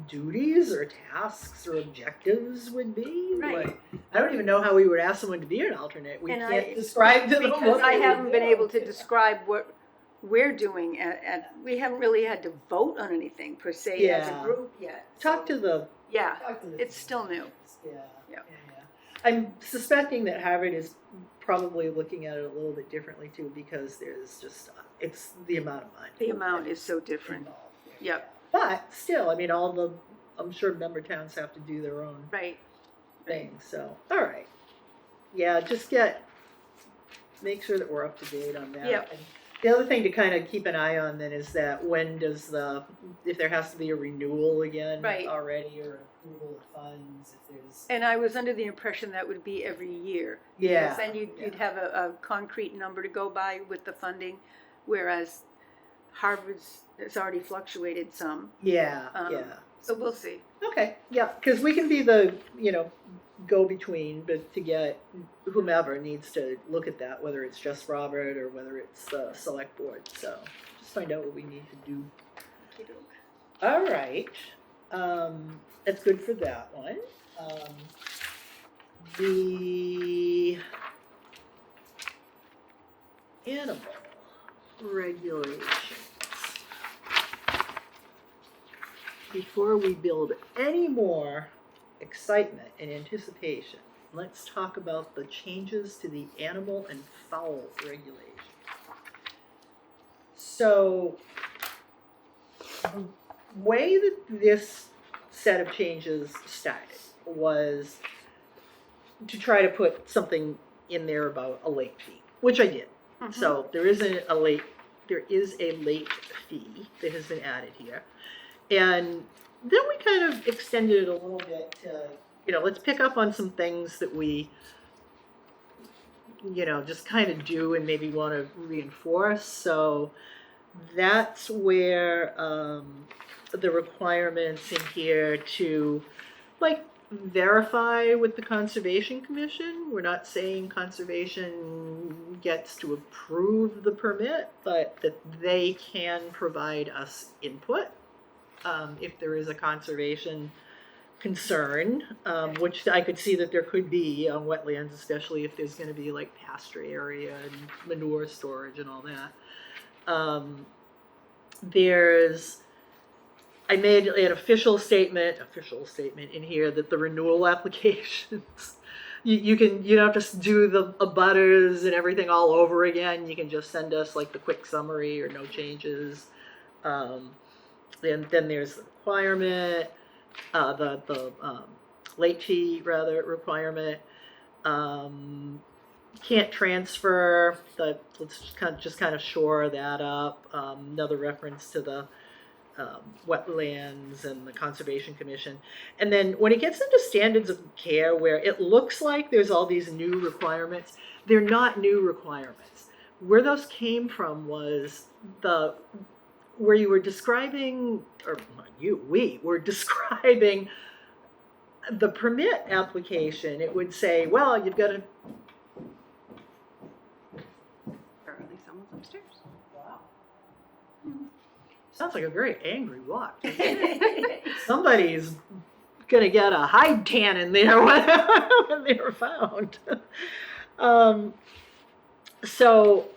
duties or tasks or objectives would be? Right. Like, I don't even know how we would ask someone to be an alternate. We And can't describe to them because what I they haven't would been do. able to describe what we're doing we haven't really had to vote on anything per se as a Yeah. group yet. Talk to the. Yeah, Talk to the it's still new. Yeah. I'm suspecting that Harvard is probably looking at it a little bit differently too, because there's just it's the amount of money. The amount is so different. involved. Yep. But still, I mean, I'm sure member towns have to do their own Right. thing, so, all right. Yeah, make sure that we're up to date on that. Yep. And the other thing to kind of keep an eye on then is that when does if there has to be a renewal again Right. already, or approval of funds, if there's. And I was under the impression that would be every year. Yeah. Because then you'd have a concrete number to go by with the funding, whereas Harvard's has already fluctuated some. Yeah, Yeah. So we'll see. Okay, yeah, because we can be the, go-between, but to get whomever needs to look at that, whether it's just Robert or whether it's the select board, so just find out what we need to do. All right, that's good for that one. The animal regulations. Before we build any more excitement and anticipation, let's talk about the changes to the animal and fowl regulation. So, the way that this set of changes started was to try to put something in there about a late fee, which I did. Mhm. So there is a late fee that has been added here. And then we kind of extended it a little bit to, let's pick up on some things that we, just kind of do and maybe want to reinforce. So that's where the requirements in here to, verify with the Conservation Commission. We're not saying Conservation gets to approve the permit, but that they can provide us input. If there is a conservation concern, which I could see that there could be on wetlands, especially if there's going to be pasture area and manure storage and all that. I made an official statement in here that the renewal applications, you don't have to do the abutters and everything all over again. You can just send us the quick summary or no changes. And then there's the requirement, the late fee requirement. Can't transfer. Let's just kind of shore that up. Another reference to the wetlands and the Conservation Commission. And then when it gets into standards of care, where it looks like there's all these new requirements, they're not new requirements. Where those came from was where you were describing, or not you, we were describing the permit application. It would say, well, you've got to. Apparently someone's upstairs. Wow. Sounds like a very angry walk. Somebody's gonna get a hide tan in there when they were found. So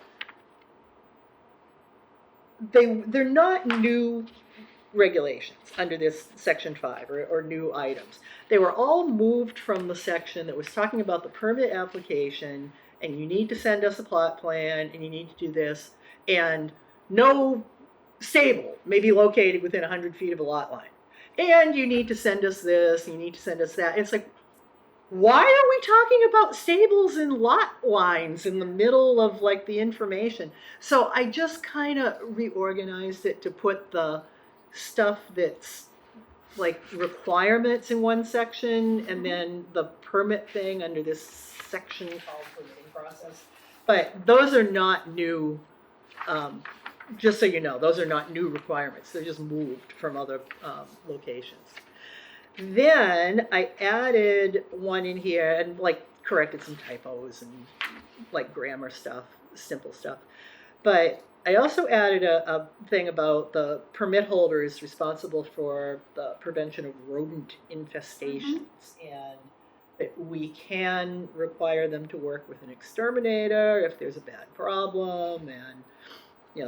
they're not new regulations under this section 5 or new items. They were all moved from the section that was talking about the permit application, and you need to send us a plot plan, and you need to do this, and no stable may be located within 100 feet of a lot line. And you need to send us this, and you need to send us that. It's why are we talking about stables and lot lines in the middle of the information? So I just kind of reorganized it to put the stuff that's requirements in one section, and then the permit thing under this section called permitting process. But those are not new, just so you know, those are not new requirements. They're just moved from other locations. Then I added one in here and corrected some typos and grammar stuff, simple stuff. But I also added a thing about the permit holder is responsible for the prevention of rodent infestations, and that we can require them to work with an exterminator if there's a bad problem, and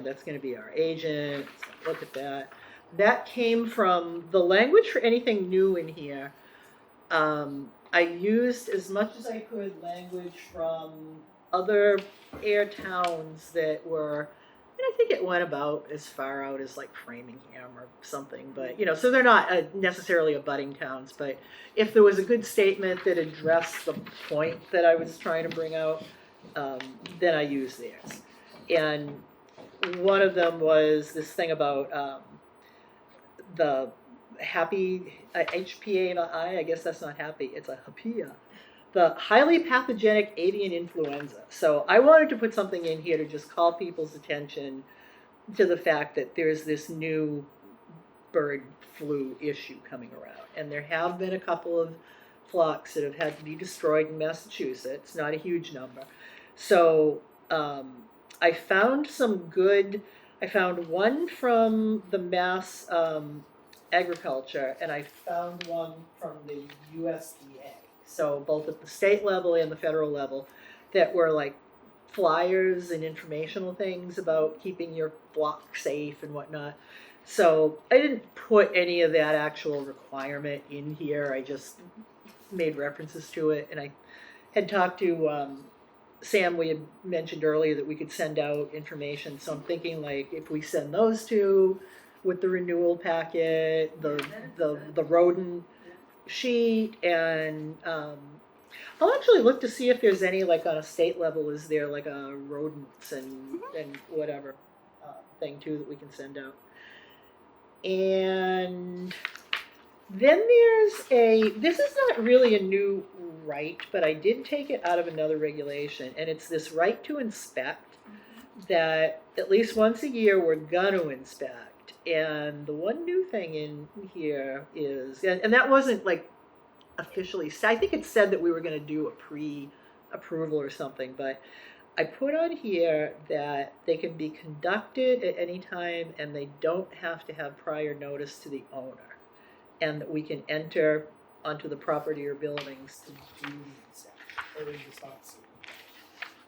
that's going to be our agent. So look at that. That came from the language for anything new in here. I used as much as I could language from other air towns that were, I think it went about as far out as like Framingham or something, but so they're not necessarily abutting towns. But if there was a good statement that addressed the point that I was trying to bring out, then I use theirs. And one of them was this thing about the HPAI. I guess that's not happy. It's a HPA. The highly pathogenic avian influenza. So I wanted to put something in here to just call people's attention to the fact that there's this new bird flu issue coming around. And there have been a couple of flocks that have had to be destroyed in Massachusetts, not a huge number. So I found I found one from the Mass Agriculture, and I found one from the USDA. So both at the state level and the federal level, that were like flyers and informational things about keeping your flock safe and whatnot. So I didn't put any of that actual requirement in here. I just made references to it. And I had talked to Sam. We had mentioned earlier that we could send out information. So I'm thinking like if we send those two with the renewal packet, the rodent sheet, and I'll actually look to see if there's any like on a state level. Is there like a rodents and whatever thing too that we can send out? And then this is not really a new right, but I did take it out of another regulation, and it's this right to inspect that at least once a year we're going to inspect. And the one new thing in here is, and that wasn't like officially, I think it said that we were going to do a pre-approval or something, but I put on here that they can be conducted at any time and they don't have to have prior notice to the owner, and that we can enter onto the property or buildings to do these.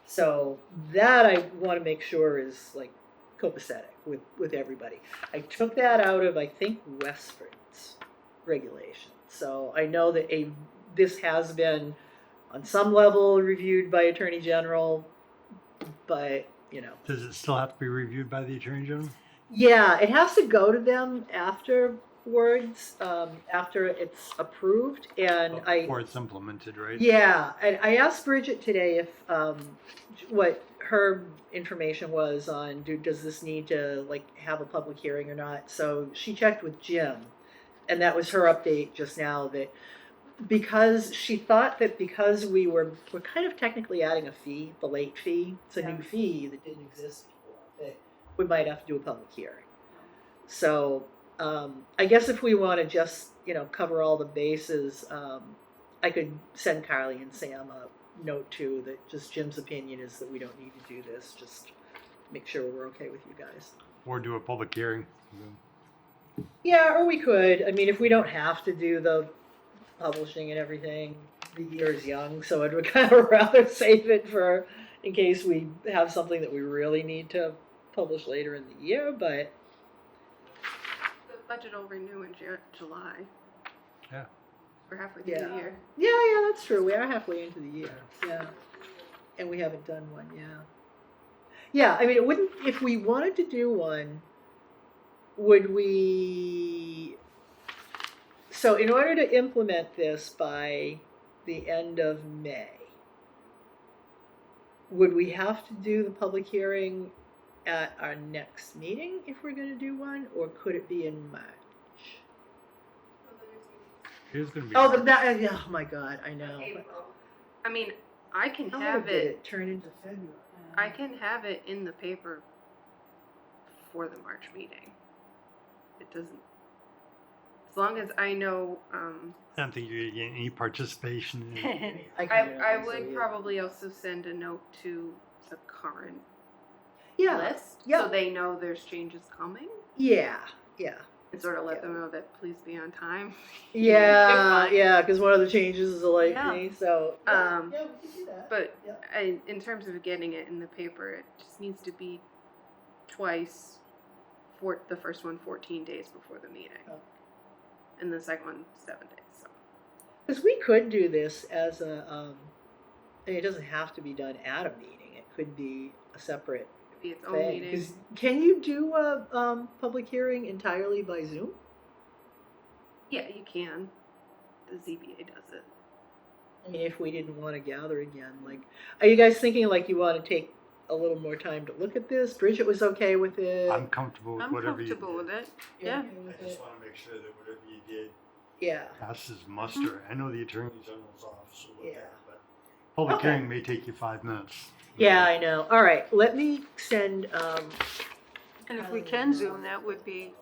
So that I want to make sure is like copacetic with everybody. I took that out of, I think, Westford's regulation. So I know that this has been on some level reviewed by Attorney General, but Does it still have to be reviewed by the Attorney General? Yeah, it has to go to them afterwards, after it's approved, and Before it's implemented, right? Yeah, and I asked Bridget today if what her information was on does this need to like have a public hearing or not. So she checked with Jim, and that was her update just now, that because she thought that because we're kind of technically adding a fee, the late fee, it's a new fee that didn't exist before, that we might have to do a public hearing. So I guess if we want to just cover all the bases, I could send Carly and Sam a note too that just Jim's opinion is that we don't need to do this. Just make sure we're okay with you guys. Or do a public hearing. Yeah, or we could. I mean, if we don't have to do the publishing and everything, the year is young, so I'd kind of rather save it for in case we have something that we really need to publish later in the year. But The budget will renew in July. Yeah. We're halfway through the year. yeah, that's true. We are halfway into the year. Yeah, and we haven't done one. Yeah. I mean, it wouldn't if we wanted to do one. Would we? So, in order to implement this by the end of May, would we have to do the public hearing at our next meeting if we're going to do one, or could it be in March? Here's going to be. Oh my God, I know. I mean, I can How have did it. turn into February? I can have it in the paper for the March meeting. It doesn't. As long as I know, I don't think you're getting any participation in it. I would probably also send a note to the current list, Yeah. so they know there's changes coming, Yeah. and sort of let them know that please be on time. Yeah, because one of the changes is a late fee, so. we can do that. But Yeah. in terms of getting it in the paper, it just needs to be twice. For the first one, 14 days before the meeting, and the second one, 7 days. So. Because we could do this as a, I mean, it doesn't have to be done at a meeting. It could be a separate be its own thing. meeting. 'Cause can you do a public hearing entirely by Zoom? Yeah, you can. The ZBA does it. I mean, if we didn't want to gather again, like, are you guys thinking like you want to take a little more time to look at this? Bridget was okay with it. I'm comfortable with I'm whatever you comfortable did. with it. You're Yeah. okay with I just it? want to make sure that whatever you did Yeah. passes muster. I know the Attorney General's office will look Yeah. at it, but public Okay. hearing may take you 5 minutes. Yeah, I know. All right, let me send. And if we can Zoom, that would be,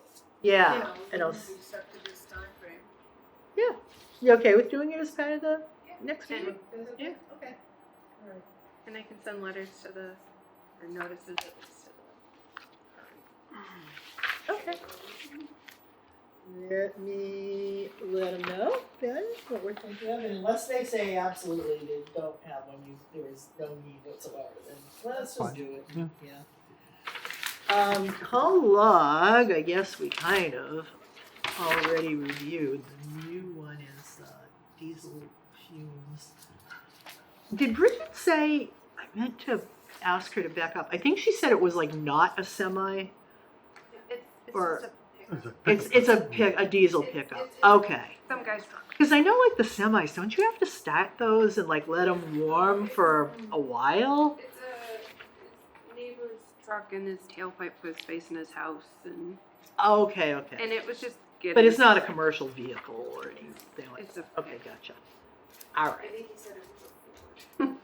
Yeah, and I'll. Yeah, you okay with doing it as part of the next And- meeting? yeah. Okay. All right. And I can send letters to the, or notices at least to the Okay. Let me let them know then what we're thinking of, and unless they say absolutely they don't have one, there is no need whatsoever, then let's just Fine. do it. Yeah. Call log, I guess we kind of already reviewed. The new one is diesel fumes. Did Bridget say, I meant to ask her to back up, I think she said it was like not a semi, It's Or- just it's a diesel pickup, okay. some guy's truck. Because I know like the semis, don't you have to start those and like let them warm for a while? It's his neighbor's truck and his tailpipe was facing his house and Okay. it was just getting. But it's not a commercial vehicle or anything like It's that. a- Okay, gotcha. All I right. think he said it was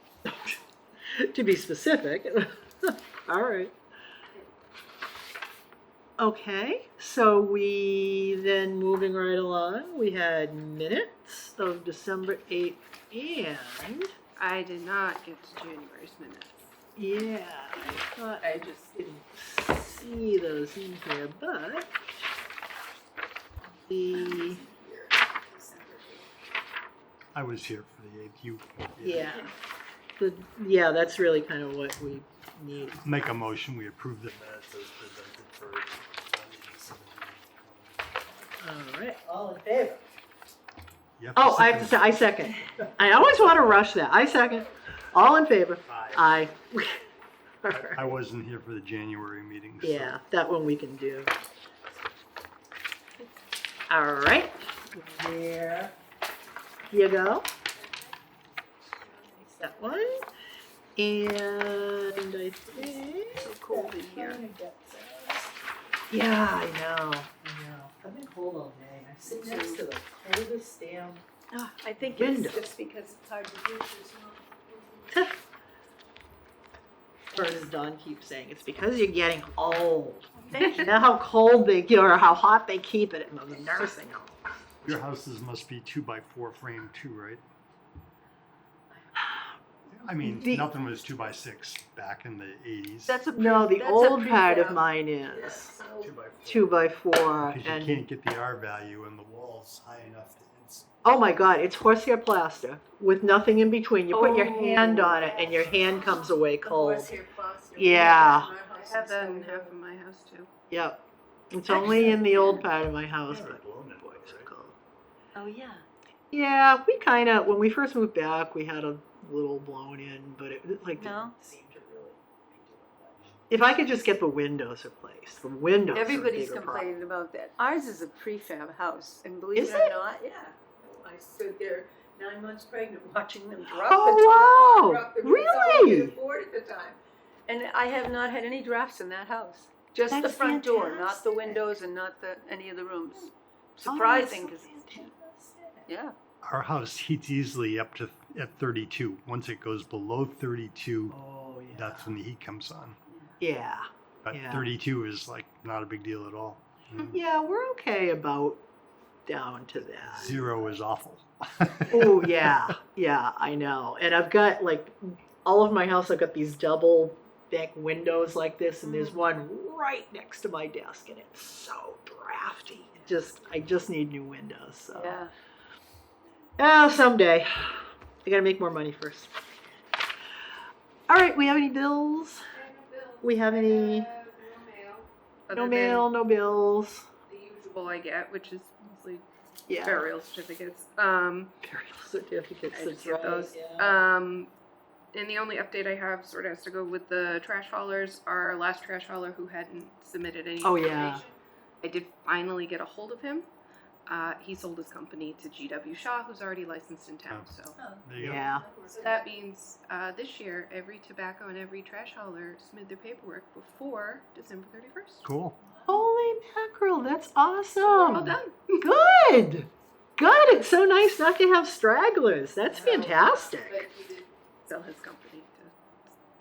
a To be specific. All right. Okay, so we then moving right along, we had minutes of December 8th and, I did not get to January's minutes. yeah, I thought I just didn't see those in here, but the, I was here for the 8th. You. yeah, that's really kind of what we need. Make a motion, we approve the minutes as presented for December 20. All right, all in favor? You Oh, I have to say, second. I second. I always want to rush that. I second. All in favor? Aye. Aye. All I right. wasn't here for the January meeting. So. Yeah, that one we can do. All right, there you go. That one. And I think. So cold in that here. kinda gets us. Yeah, I know. I've been cold all day. I sit next to the coldest damn. I think Window. it's just because it's hard to do. There's Or as Don keeps saying, it's because you're getting old. Thank You know how cold they get or how hot they keep it in the nursing home. Your houses must be 2x4 frame too, right? I mean, The- nothing was 2x6 back in the 80s. That's a No, the that's a old part of prefab. mine is 2x4. 2x4 Because you and can't get the R value and the walls high enough to insulate. oh my god, it's horsehair plaster with nothing in between. You put your Oh. hand on it and your hand comes away The cold. horsehair plaster. Yeah. I have that in half of my house too. Yep. It's only in the old part of my house, Never but blown it, boy, it's so right? cold. Oh, yeah. Yeah, we kind of, when we first moved back, we had a little blown in, but it like No? didn't seem to really be doing much. If I could just get the windows replaced, the windows are a Everybody's bigger problem. complaining about that. Ours is a prefab house, and believe Is it or it? not, yeah. I stood there 9 months pregnant watching them drop Oh, the top, wow. drop the roof. That's all I Really? could afford at the time. And I have not had any drafts in that house. Just the That's front door, not the fantastic. windows and not any of the rooms. Oh, Surprising, that's because, so fantastic. yeah. Our house heats easily up to at 32. Once it goes below 32, Oh, yeah. that's when the heat comes on. Yeah. But Yeah. 32 is like not a big deal at all. Yeah, we're okay about down to that. 0 is awful. Oh, yeah. Yeah, I know. And I've got like all of my house, I've got these double bank windows like this, and there's one right next to my desk, and it's so drafty. I just need new windows. So. Yeah. Oh, someday. I gotta make more money first. All right, we have any bills? We have any? Other No than mail, no bills. The usual I get, which is mostly Yeah. burial certificates. Burial certificates. I That's just get right. those. Yeah. And the only update I have sort of has to go with the trash haulers. Our last trash hauler who hadn't submitted any Oh, yeah. information. I did finally get a hold of him. He sold his company to GW Shaw, who's already licensed in town. So, There you go. Yeah. so that means this year, every tobacco and every trash hauler submit their paperwork before December 31st. Cool. Holy mackerel, that's awesome. We're all done. Good. Good. It's so nice not to have stragglers. That's But fantastic. he did sell his company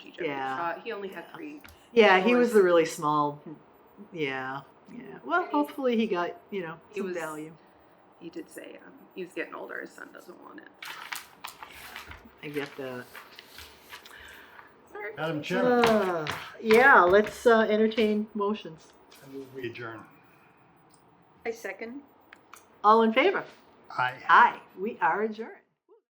to GW Yeah. Shaw. He only had 3. Yeah, he stores. was the really small. Yeah. Yeah. Well, hopefully he got, He some was- value. He did say he was getting older. His son doesn't want it. I get that. Sorry. Madam Chair, Yeah, let's entertain motions. I move we adjourn. I second. All in favor? Aye. Aye. We are adjourned.